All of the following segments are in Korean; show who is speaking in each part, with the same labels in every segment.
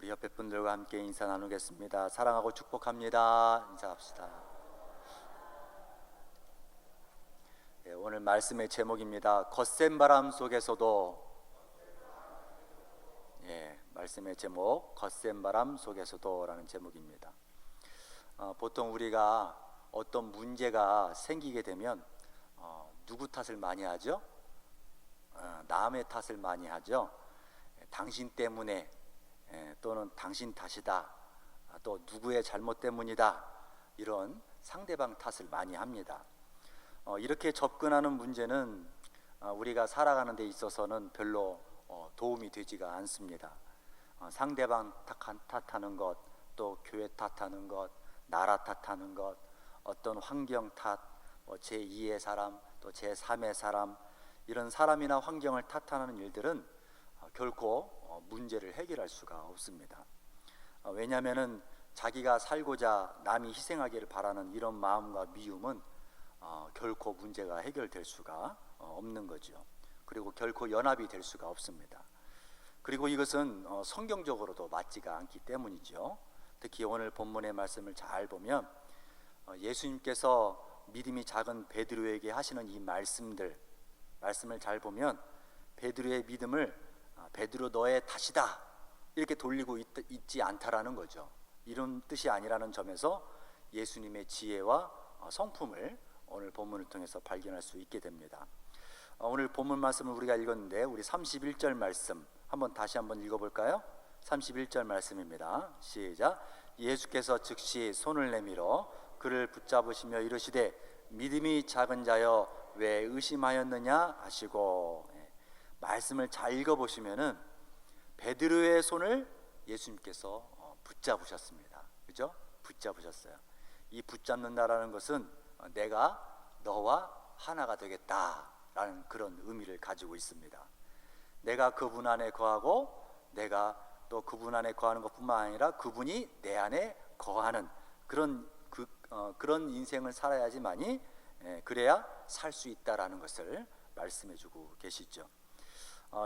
Speaker 1: 우리 옆에 분들과 함께 인사 나누겠습니다. 사랑하고 축복합니다. 인사합시다. 오늘 말씀의 제목입니다. 거센 바람 속에서도. 말씀의 제목 거센 바람 속에서도 라는 제목입니다. 보통 우리가 어떤 문제가 생기게 되면 누구 탓을 많이 하죠? 남의 탓을 많이 하죠. 당신 때문에, 또는 당신 탓이다, 또 누구의 잘못 때문이다, 이런 상대방 탓을 많이 합니다. 이렇게 접근하는 문제는 우리가 살아가는 데 있어서는 별로 도움이 되지가 않습니다. 상대방 탓하는 것, 또 교회 탓하는 것, 나라 탓하는 것, 어떤 환경 탓, 제2의 사람, 또 제3의 사람, 이런 사람이나 환경을 탓하는 일들은 결코 문제를 해결할 수가 없습니다. 왜냐하면 자기가 살고자 남이 희생하기를 바라는 이런 마음과 미움은 결코 문제가 해결될 수가 없는 거죠. 그리고 결코 연합이 될 수가 없습니다. 그리고 이것은 성경적으로도 맞지가 않기 때문이죠. 특히 오늘 본문의 말씀을 잘 보면 예수님께서 믿음이 작은 베드로에게 하시는 이 말씀을 잘 보면 베드로의 믿음을 베드로 너의 탓이다 이렇게 돌리고 있지 않다라는 거죠. 이런 뜻이 아니라는 점에서 예수님의 지혜와 성품을 오늘 본문을 통해서 발견할 수 있게 됩니다. 오늘 본문 말씀을 우리가 읽었는데 우리 31절 말씀 다시 한번 읽어볼까요? 31절 말씀입니다. 시작. 예수께서 즉시 손을 내밀어 그를 붙잡으시며 이르시되 믿음이 작은 자여 왜 의심하였느냐 하시고, 말씀을 잘 읽어보시면은 베드로의 손을 예수님께서 붙잡으셨습니다. 그죠? 붙잡으셨어요. 이 붙잡는다라는 것은 내가 너와 하나가 되겠다라는 그런 의미를 가지고 있습니다. 내가 그분 안에 거하고 내가 또 그분 안에 거하는 것뿐만 아니라 그분이 내 안에 거하는 그런 인생을 살아야지만이 그래야 살 수 있다라는 것을 말씀해주고 계시죠.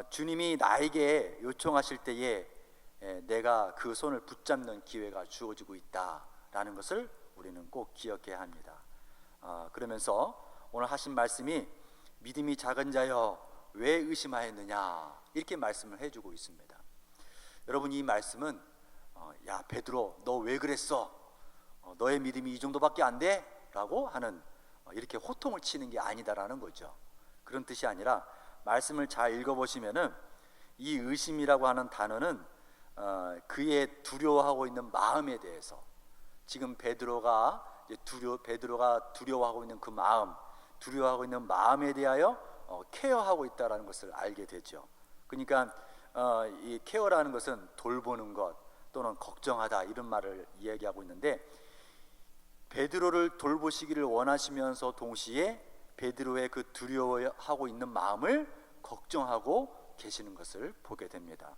Speaker 1: 주님이 나에게 요청하실 때에 내가 그 손을 붙잡는 기회가 주어지고 있다라는 것을 우리는 꼭 기억해야 합니다. 그러면서 오늘 하신 말씀이 믿음이 작은 자여 왜 의심하였느냐 이렇게 말씀을 해주고 있습니다. 여러분, 이 말씀은 야 베드로 너 왜 그랬어? 너의 믿음이 이 정도밖에 안 돼? 라고 하는 이렇게 호통을 치는 게 아니다라는 거죠. 그런 뜻이 아니라 말씀을 잘 읽어보시면은 이 의심이라고 하는 단어는 그의 두려워하고 있는 마음에 대해서, 지금 베드로가 두려워하고 있는 그 마음, 두려워하고 있는 마음에 대하여 케어하고 있다라는 것을 알게 되죠. 그러니까 이 케어라는 것은 돌보는 것 또는 걱정하다 이런 말을 이야기하고 있는데, 베드로를 돌보시기를 원하시면서 동시에 베드로의 그 두려워하고 있는 마음을 걱정하고 계시는 것을 보게 됩니다.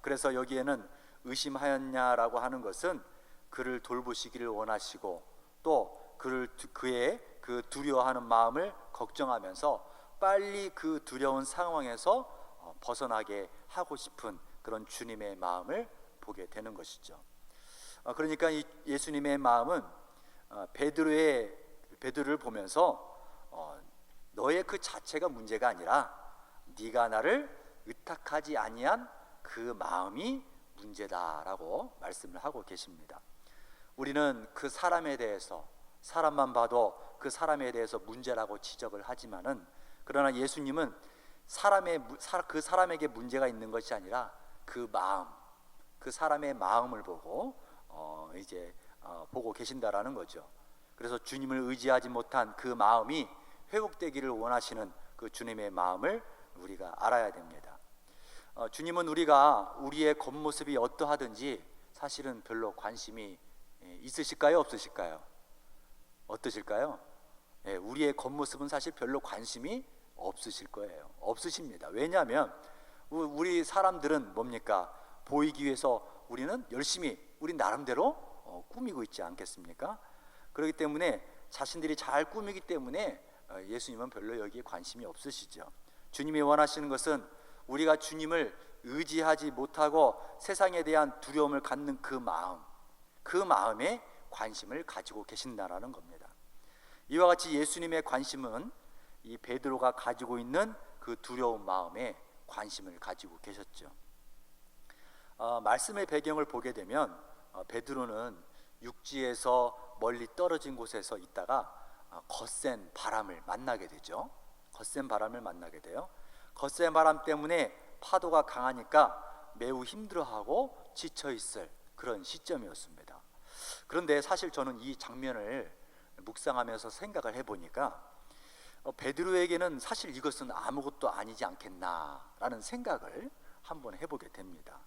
Speaker 1: 그래서 여기에는 의심하였냐라고 하는 것은 그를 돌보시기를 원하시고 또 그의 그 두려워하는 마음을 걱정하면서 빨리 그 두려운 상황에서 벗어나게 하고 싶은 그런 주님의 마음을 보게 되는 것이죠. 그러니까 이 예수님의 마음은 베드로를 보면서 너의 그 자체가 문제가 아니라 네가 나를 의탁하지 아니한 그 마음이 문제다라고 말씀을 하고 계십니다. 우리는 그 사람에 대해서, 사람만 봐도 그 사람에 대해서 문제라고 지적을 하지만은, 그러나 예수님은 그 사람에게 문제가 있는 것이 아니라 그 마음, 그 사람의 마음을 보고 보고 계신다라는 거죠. 그래서 주님을 의지하지 못한 그 마음이 회복되기를 원하시는 그 주님의 마음을 우리가 알아야 됩니다. 주님은 우리의 겉모습이 어떠하든지 사실은 별로 관심이 있으실까요? 없으실까요? 어떠실까요? 우리의 겉모습은 사실 별로 관심이 없으실 거예요. 없으십니다. 왜냐하면 우리 사람들은 뭡니까? 보이기 위해서 우리는 열심히 우리 나름대로 꾸미고 있지 않겠습니까? 그렇기 때문에 자신들이 잘 꾸미기 때문에 예수님은 별로 여기에 관심이 없으시죠. 주님이 원하시는 것은 우리가 주님을 의지하지 못하고 세상에 대한 두려움을 갖는 그 마음에 관심을 가지고 계신다라는 겁니다. 이와 같이 예수님의 관심은 이 베드로가 가지고 있는 그 두려운 마음에 관심을 가지고 계셨죠. 말씀의 배경을 보게 되면 베드로는 육지에서 멀리 떨어진 곳에서 있다가 거센 바람을 만나게 되죠. 거센 바람을 만나게 돼요. 거센 바람 때문에 파도가 강하니까 매우 힘들어하고 지쳐있을 그런 시점이었습니다. 그런데 사실 저는 이 장면을 묵상하면서 생각을 해보니까 베드로에게는 사실 이것은 아무것도 아니지 않겠나라는 생각을 한번 해보게 됩니다.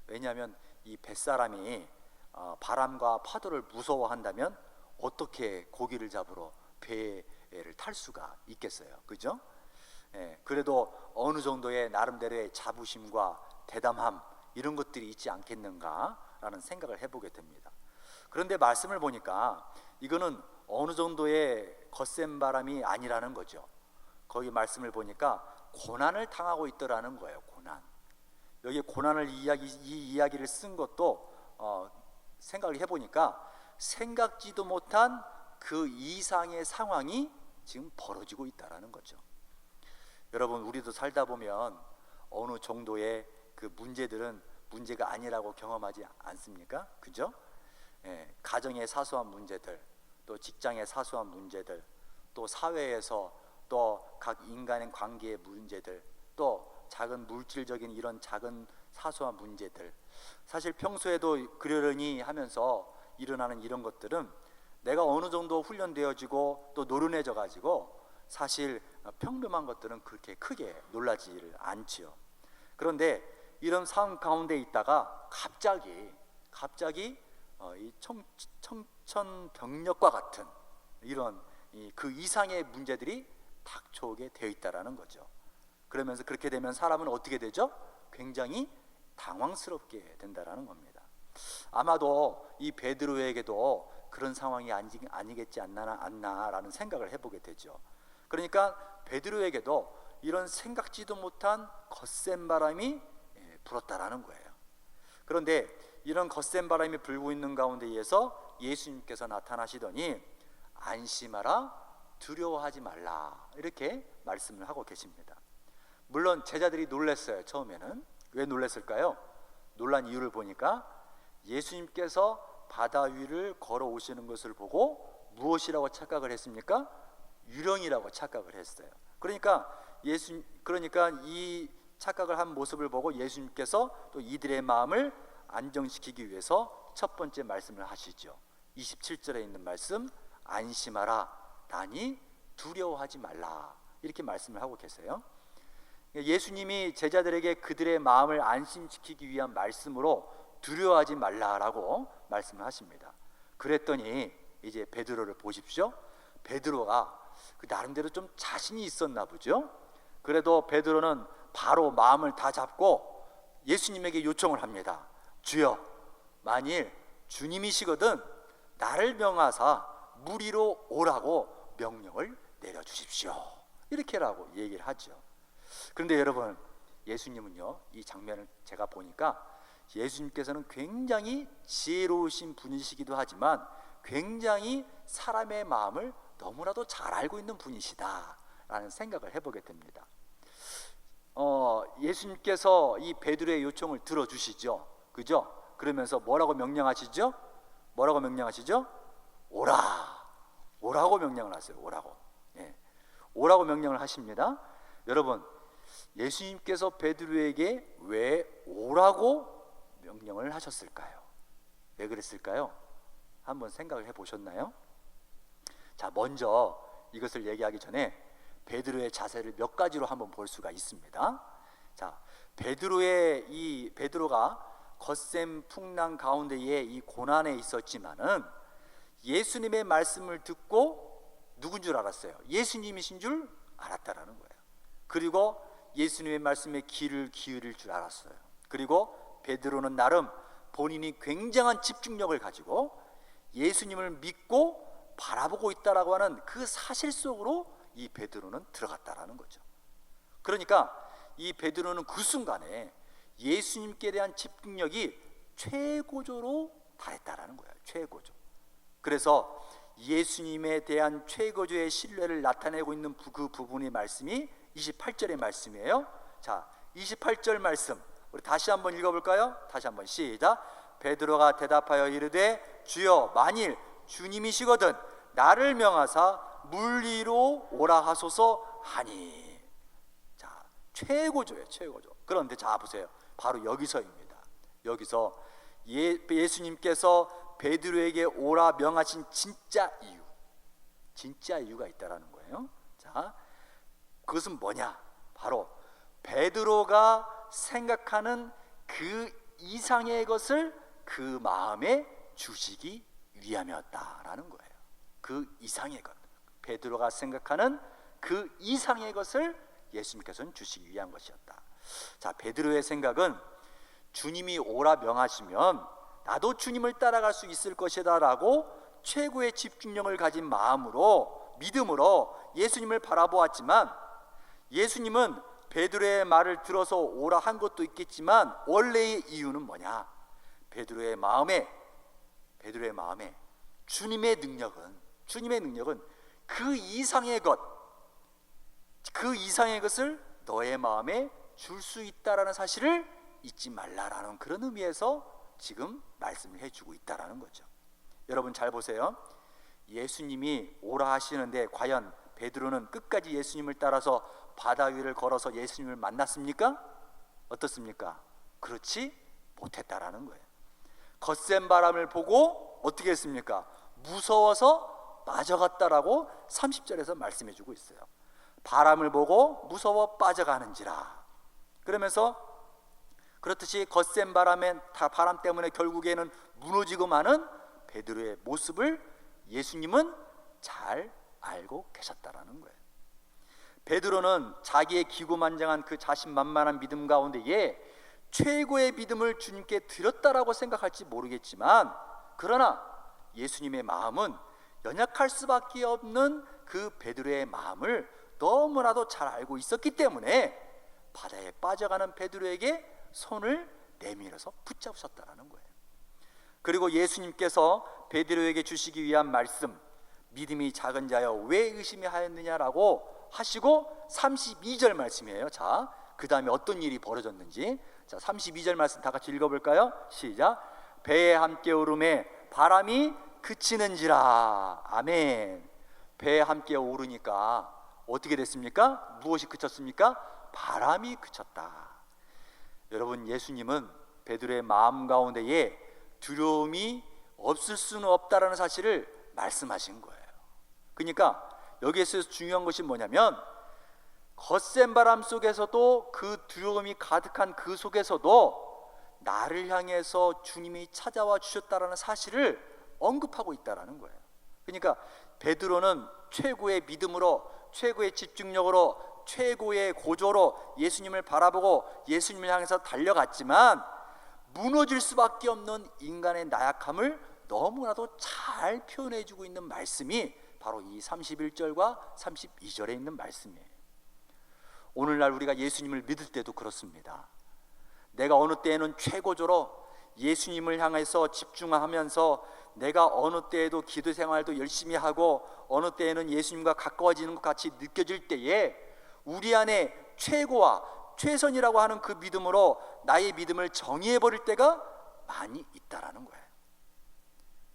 Speaker 1: 왜냐하면 이 뱃사람이 바람과 파도를 무서워한다면 어떻게 고기를 잡으러 배를 탈 수가 있겠어요, 그죠? 그래도 어느 정도의 나름대로의 자부심과 대담함 이런 것들이 있지 않겠는가라는 생각을 해보게 됩니다. 그런데 말씀을 보니까 이거는 어느 정도의 거센 바람이 아니라는 거죠. 거기 말씀을 보니까 고난을 당하고 있더라는 거예요. 고난. 여기 고난을 이 이야기를 쓴 것도 생각을 해보니까 생각지도 못한 그 이상의 상황이 지금 벌어지고 있다라는 거죠. 여러분, 우리도 살다 보면 어느 정도의 그 문제들은 문제가 아니라고 경험하지 않습니까? 그죠? 가정의 사소한 문제들, 또 직장의 사소한 문제들, 또 사회에서 또 각 인간의 관계의 문제들, 또 작은 물질적인 이런 작은 사소한 문제들, 사실 평소에도 그러려니 하면서 일어나는 이런 것들은 내가 어느 정도 훈련되어지고 또 노련해져 가지고 사실 평범한 것들은 그렇게 크게 놀라지를 않지요. 그런데 이런 상황 가운데 있다가 갑자기 이 청천벽력과 같은 이런 그 이상의 문제들이 닥쳐오게 되어 있다라는 거죠. 그러면서 그렇게 되면 사람은 어떻게 되죠? 굉장히 당황스럽게 된다라는 겁니다. 아마도 이 베드로에게도 그런 상황이 아니겠지 않나라는 생각을 해보게 되죠. 그러니까 베드로에게도 이런 생각지도 못한 거센 바람이 불었다라는 거예요. 그런데 이런 거센 바람이 불고 있는 가운데에서 예수님께서 나타나시더니 안심하라, 두려워하지 말라, 이렇게 말씀을 하고 계십니다. 물론 제자들이 놀랐어요. 처음에는. 왜 놀랐을까요? 놀란 이유를 보니까 예수님께서 바다 위를 걸어오시는 것을 보고 무엇이라고 착각을 했습니까? 유령이라고 착각을 했어요. 그러니까 이 착각을 한 모습을 보고 예수님께서 또 이들의 마음을 안정시키기 위해서 첫 번째 말씀을 하시죠. 27절에 있는 말씀, 안심하라, 다니 두려워하지 말라, 이렇게 말씀을 하고 계세요. 예수님이 제자들에게 그들의 마음을 안심시키기 위한 말씀으로 두려워하지 말라라고 말씀을 하십니다. 그랬더니 이제 베드로를 보십시오. 베드로가 나름대로 좀 자신이 있었나 보죠. 그래도 베드로는 바로 마음을 다 잡고 예수님에게 요청을 합니다. 주여, 만일 주님이시거든 나를 명하사 물 위로 오라고 명령을 내려주십시오, 이렇게라고 얘기를 하죠. 그런데 여러분, 예수님은요, 이 장면을 제가 보니까 예수님께서는 굉장히 지혜로우신 분이시기도 하지만 굉장히 사람의 마음을 너무나도 잘 알고 있는 분이시다라는 생각을 해보게 됩니다. 예수님께서 이 베드로의 요청을 들어주시죠, 그죠? 그러면서 뭐라고 명령하시죠? 오라고 명령을 하세요. 오라고 명령을 하십니다. 여러분, 예수님께서 베드로에게 왜 오라고 명령을 하셨을까요? 왜 그랬을까요? 한번 생각을 해보셨나요? 자, 먼저 이것을 얘기하기 전에 베드로의 자세를 몇 가지로 한번 볼 수가 있습니다. 자, 베드로가 거센 풍랑 가운데에 이 고난에 있었지만은 예수님의 말씀을 듣고 누군 줄 알았어요? 예수님이신 줄 알았다라는 거예요. 그리고 예수님의 말씀에 귀를 기울일 줄 알았어요. 그리고 베드로는 나름 본인이 굉장한 집중력을 가지고 예수님을 믿고 바라보고 있다라고 하는 그 사실 속으로 이 베드로는 들어갔다라는 거죠. 그러니까 이 베드로는 그 순간에 예수님께 대한 집중력이 최고조로 달했다라는 거예요. 최고조. 그래서 예수님에 대한 최고조의 신뢰를 나타내고 있는 그 부분의 말씀이 28절의 말씀이에요. 자, 28절 말씀 우리 다시 한번 읽어볼까요? 다시 한번 시작. 베드로가 대답하여 이르되 주여 만일 주님이시거든 나를 명하사 물 위로 오라 하소서 하니. 자, 최고조예요. 최고조. 그런데 자 보세요. 바로 여기서입니다. 여기서 예수님께서 베드로에게 오라 명하신 진짜 이유가 있다라는 거예요. 자, 그것은 뭐냐? 바로 베드로가 생각하는 그 이상의 것을 그 마음에 주시기 위함이었다라는 거예요. 그 이상의 것, 베드로가 생각하는 그 이상의 것을 예수님께서는 주시기 위한 것이었다. 자, 베드로의 생각은 주님이 오라 명하시면 나도 주님을 따라갈 수 있을 것이다 라고 최고의 집중력을 가진 마음으로, 믿음으로 예수님을 바라보았지만, 예수님은 베드로의 말을 들어서 오라 한 것도 있겠지만 원래의 이유는 뭐냐? 베드로의 마음에 주님의 능력은 그 이상의 것을 너의 마음에 줄 수 있다라는 사실을 잊지 말라라는 그런 의미에서 지금 말씀을 해주고 있다라는 거죠. 여러분 잘 보세요. 예수님이 오라 하시는데 과연 베드로는 끝까지 예수님을 따라서 바다 위를 걸어서 예수님을 만났습니까? 어떻습니까? 그렇지 못했다라는 거예요. 거센 바람을 보고 어떻게 했습니까? 무서워서 빠져갔다라고 30절에서 말씀해 주고 있어요. 바람을 보고 무서워 빠져가는지라. 그러면서 그렇듯이 거센 바람 때문에 결국에는 무너지고 마는 베드로의 모습을 예수님은 잘 알고 계셨다라는 거예요. 베드로는 자기의 기고만장한 그 자신만만한 믿음 가운데에 최고의 믿음을 주님께 드렸다라고 생각할지 모르겠지만, 그러나 예수님의 마음은 연약할 수밖에 없는 그 베드로의 마음을 너무나도 잘 알고 있었기 때문에 바다에 빠져가는 베드로에게 손을 내밀어서 붙잡으셨다라는 거예요. 그리고 예수님께서 베드로에게 주시기 위한 말씀, 믿음이 작은 자여 왜 의심이 하였느냐라고 하시고 32절 말씀이에요. 자, 그 다음에 어떤 일이 벌어졌는지, 자 32절 말씀 다 같이 읽어볼까요? 시작. 배에 함께 오름에 바람이 그치는지라. 아멘. 배에 함께 오르니까 어떻게 됐습니까? 무엇이 그쳤습니까? 바람이 그쳤다. 여러분, 예수님은 베드로의 마음 가운데에 두려움이 없을 수는 없다라는 사실을 말씀하신 거예요. 그러니까 여기에서 중요한 것이 뭐냐면, 거센 바람 속에서도 그 두려움이 가득한 그 속에서도 나를 향해서 주님이 찾아와 주셨다라는 사실을 언급하고 있다라는 거예요. 그러니까 베드로는 최고의 믿음으로, 최고의 집중력으로, 최고의 고조로 예수님을 바라보고 예수님을 향해서 달려갔지만, 무너질 수밖에 없는 인간의 나약함을 너무나도 잘 표현해주고 있는 말씀이 바로 이 31절과 32절에 있는 말씀이에요. 오늘날 우리가 예수님을 믿을 때도 그렇습니다. 내가 어느 때에는 최고조로 예수님을 향해서 집중하면서 내가 어느 때에도 기도 생활도 열심히 하고 어느 때에는 예수님과 가까워지는 것 같이 느껴질 때에 우리 안에 최고와 최선이라고 하는 그 믿음으로 나의 믿음을 정의해버릴 때가 많이 있다라는 거예요.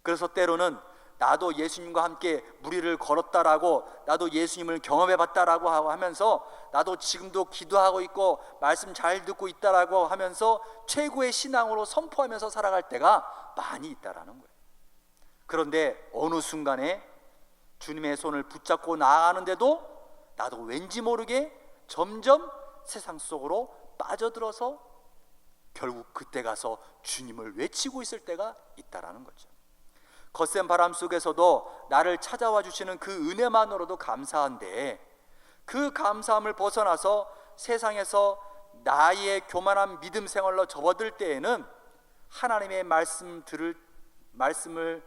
Speaker 1: 그래서 때로는 나도 예수님과 함께 무리를 걸었다라고, 나도 예수님을 경험해봤다라고 하면서 나도 지금도 기도하고 있고 말씀 잘 듣고 있다라고 하면서 최고의 신앙으로 선포하면서 살아갈 때가 많이 있다라는 거예요. 그런데 어느 순간에 주님의 손을 붙잡고 나아가는데도 나도 왠지 모르게 점점 세상 속으로 빠져들어서 결국 그때 가서 주님을 외치고 있을 때가 있다라는 거죠. 거센 바람 속에서도 나를 찾아와 주시는 그 은혜만으로도 감사한데, 그 감사함을 벗어나서 세상에서 나의 교만한 믿음 생활로 접어들 때에는 하나님의 말씀을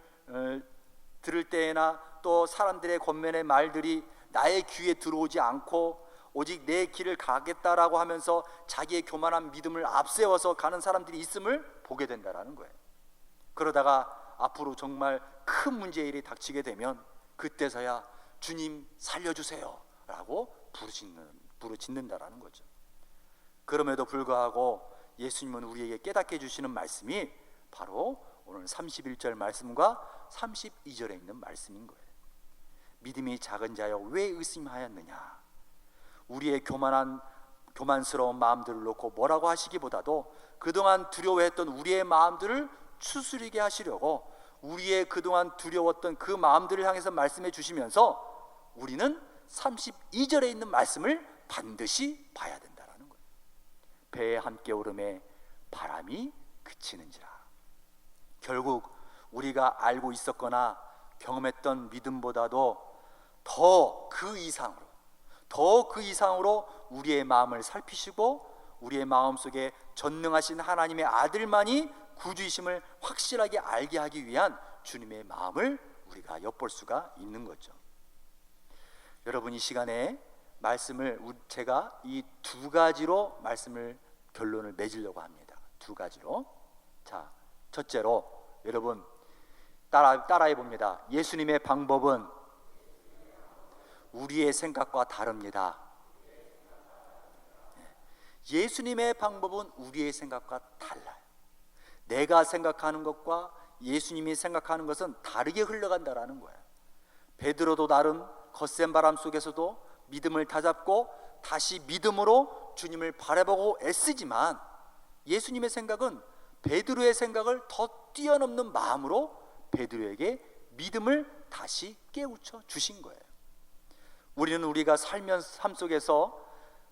Speaker 1: 들을 때에나 또 사람들의 권면의 말들이 나의 귀에 들어오지 않고 오직 내 길을 가겠다라고 하면서 자기의 교만한 믿음을 앞세워서 가는 사람들이 있음을 보게 된다라는 거예요. 그러다가 앞으로 정말 큰 문제의 일이 닥치게 되면 그때서야 주님 살려주세요 라고 부르짖는다라는 거죠. 그럼에도 불구하고 예수님은 우리에게 깨닫게 해주시는 말씀이 바로 오늘 31절 말씀과 32절에 있는 말씀인 거예요. 믿음이 작은 자여 왜 의심하였느냐. 우리의 교만스러운 마음들을 놓고 뭐라고 하시기보다도 그동안 두려워했던 우리의 마음들을 추스리게 하시려고 우리의 그동안 두려웠던 그 마음들을 향해서 말씀해 주시면서 우리는 32절에 있는 말씀을 반드시 봐야 된다는 거예요. 배에 함께 오름에 바람이 그치는지라. 결국 우리가 알고 있었거나 경험했던 믿음보다도 더 그 이상으로 우리의 마음을 살피시고 우리의 마음속에 전능하신 하나님의 아들만이 구주이심을 확실하게 알게 하기 위한 주님의 마음을 우리가 엿볼 수가 있는 거죠. 여러분, 이 시간에 말씀을 제가 이 두 가지로 말씀을 결론을 맺으려고 합니다. 두 가지로. 자, 첫째로 여러분 따라해 봅니다. 예수님의 방법은 우리의 생각과 다릅니다. 예수님의 방법은 우리의 생각과 달라요. 내가 생각하는 것과 예수님이 생각하는 것은 다르게 흘러간다라는 거예요. 베드로도 나름 거센 바람 속에서도 믿음을 다잡고 다시 믿음으로 주님을 바라보고 애쓰지만 예수님의 생각은 베드로의 생각을 더 뛰어넘는 마음으로 베드로에게 믿음을 다시 깨우쳐 주신 거예요. 우리는 우리가 삶 속에서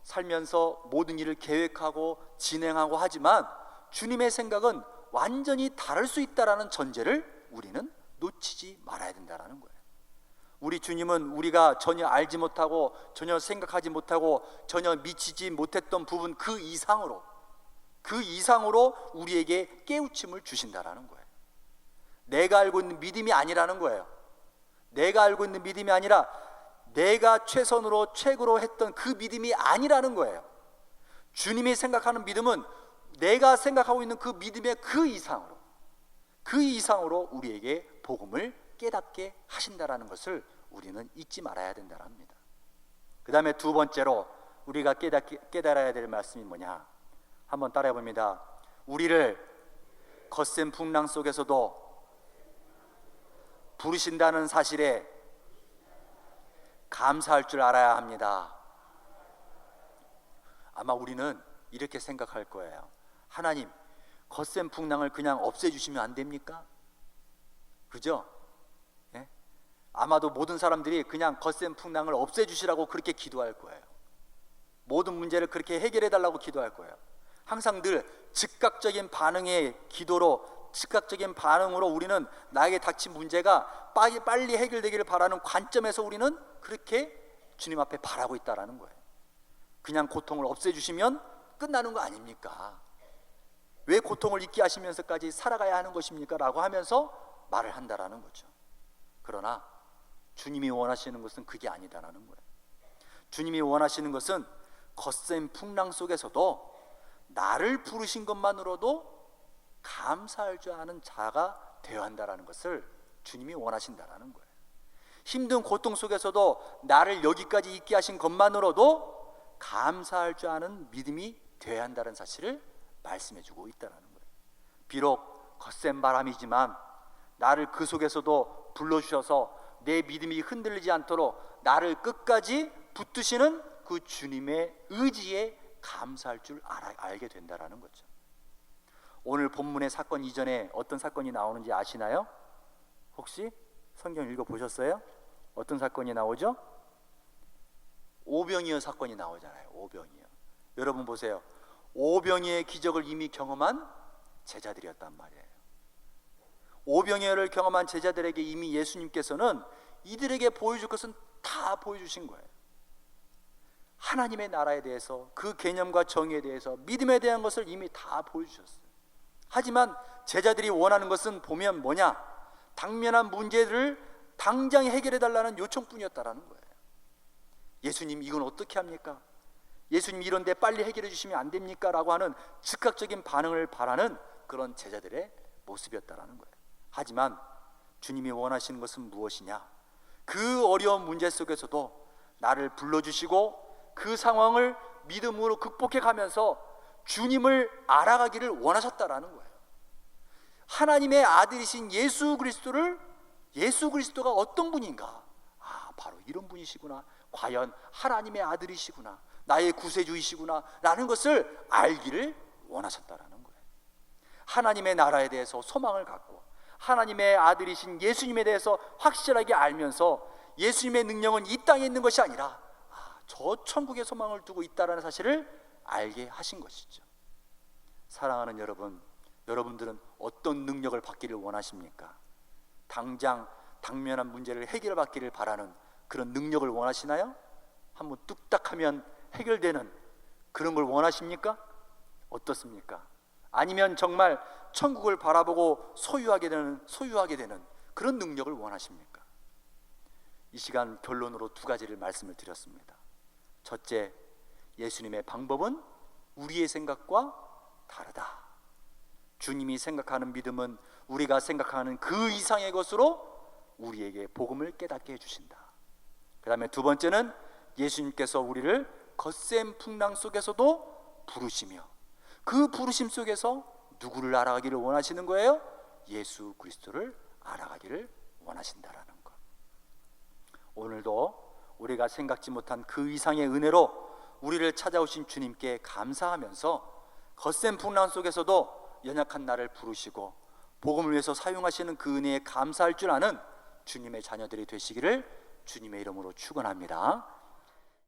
Speaker 1: 살면서 모든 일을 계획하고 진행하고 하지만 주님의 생각은 완전히 다를 수 있다라는 전제를 우리는 놓치지 말아야 된다는 거예요. 우리 주님은 우리가 전혀 알지 못하고 전혀 생각하지 못하고 전혀 미치지 못했던 부분 그 이상으로 우리에게 깨우침을 주신다라는 거예요. 내가 알고 있는 믿음이 아니라는 거예요. 내가 알고 있는 믿음이 아니라 내가 최고로 했던 그 믿음이 아니라는 거예요. 주님이 생각하는 믿음은 내가 생각하고 있는 그 믿음의 그 이상으로 우리에게 복음을 깨닫게 하신다라는 것을 우리는 잊지 말아야 된다는 겁니다. 그 다음에 두 번째로 우리가 깨달아야 될 말씀이 뭐냐? 한번 따라해 봅니다. 우리를 거센 풍랑 속에서도 부르신다는 사실에 감사할 줄 알아야 합니다. 아마 우리는 이렇게 생각할 거예요. 하나님, 거센 풍랑을 그냥 없애주시면 안 됩니까? 그죠? 예? 아마도 모든 사람들이 그냥 거센 풍랑을 없애주시라고 그렇게 기도할 거예요. 모든 문제를 그렇게 해결해 달라고 기도할 거예요. 항상 늘 즉각적인 반응으로 우리는 나에게 닥친 문제가 빨리 해결되기를 바라는 관점에서 우리는 그렇게 주님 앞에 바라고 있다라는 거예요. 그냥 고통을 없애주시면 끝나는 거 아닙니까? 왜 고통을 잊게 하시면서까지 살아가야 하는 것입니까? 라고 하면서 말을 한다라는 거죠. 그러나 주님이 원하시는 것은 그게 아니다라는 거예요. 주님이 원하시는 것은 거센 풍랑 속에서도 나를 부르신 것만으로도 감사할 줄 아는 자가 되어야 한다라는 것을 주님이 원하신다라는 거예요. 힘든 고통 속에서도 나를 여기까지 있게 하신 것만으로도 감사할 줄 아는 믿음이 되어야 한다는 사실을 말씀해주고 있다는 거예요. 비록 거센 바람이지만 나를 그 속에서도 불러주셔서 내 믿음이 흔들리지 않도록 나를 끝까지 붙드시는 그 주님의 의지에 감사할 줄 알게 된다는 거죠. 오늘 본문의 사건 이전에 어떤 사건이 나오는지 아시나요? 혹시 성경 읽어보셨어요? 어떤 사건이 나오죠? 오병이어 사건이 나오잖아요. 오병이어. 여러분 보세요. 오병이어의 기적을 이미 경험한 제자들이었단 말이에요. 오병이어를 경험한 제자들에게 이미 예수님께서는 이들에게 보여줄 것은 다 보여주신 거예요. 하나님의 나라에 대해서, 그 개념과 정의에 대해서, 믿음에 대한 것을 이미 다 보여주셨어요. 하지만 제자들이 원하는 것은 보면 뭐냐? 당면한 문제를 당장 해결해 달라는 요청뿐이었다라는 거예요. 예수님, 이건 어떻게 합니까? 예수님 이런데 빨리 해결해 주시면 안 됩니까? 라고 하는 즉각적인 반응을 바라는 그런 제자들의 모습이었다라는 거예요. 하지만 주님이 원하시는 것은 무엇이냐? 그 어려운 문제 속에서도 나를 불러주시고 그 상황을 믿음으로 극복해 가면서 주님을 알아가기를 원하셨다라는 거예요. 하나님의 아들이신 예수 그리스도가 어떤 분인가? 바로 이런 분이시구나. 과연 하나님의 아들이시구나. 나의 구세주이시구나 라는 것을 알기를 원하셨다라는 거예요. 하나님의 나라에 대해서 소망을 갖고 하나님의 아들이신 예수님에 대해서 확실하게 알면서 예수님의 능력은 이 땅에 있는 것이 아니라 저 천국에 소망을 두고 있다는 사실을 알게 하신 것이죠. 사랑하는 여러분, 여러분들은 어떤 능력을 받기를 원하십니까? 당장 당면한 문제를 해결받기를 바라는 그런 능력을 원하시나요? 한번 뚝딱하면 해결되는 그런 걸 원하십니까? 어떻습니까? 아니면 정말 천국을 바라보고 소유하게 되는 그런 능력을 원하십니까? 이 시간 결론으로 두 가지를 말씀을 드렸습니다. 첫째, 예수님의 방법은 우리의 생각과 다르다. 주님이 생각하는 믿음은 우리가 생각하는 그 이상의 것으로 우리에게 복음을 깨닫게 해주신다. 그 다음에 두 번째는 예수님께서 우리를 겉셈 풍랑 속에서도 부르시며 그 부르심 속에서 누구를 알아가기를 원하시는 거예요? 예수 그리스도를 알아가기를 원하신다라는 것. 오늘도 우리가 생각지 못한 그 이상의 은혜로 우리를 찾아오신 주님께 감사하면서 겉셈 풍랑 속에서도 연약한 나를 부르시고 복음을 위해서 사용하시는 그 은혜에 감사할 줄 아는 주님의 자녀들이 되시기를 주님의 이름으로 축원합니다.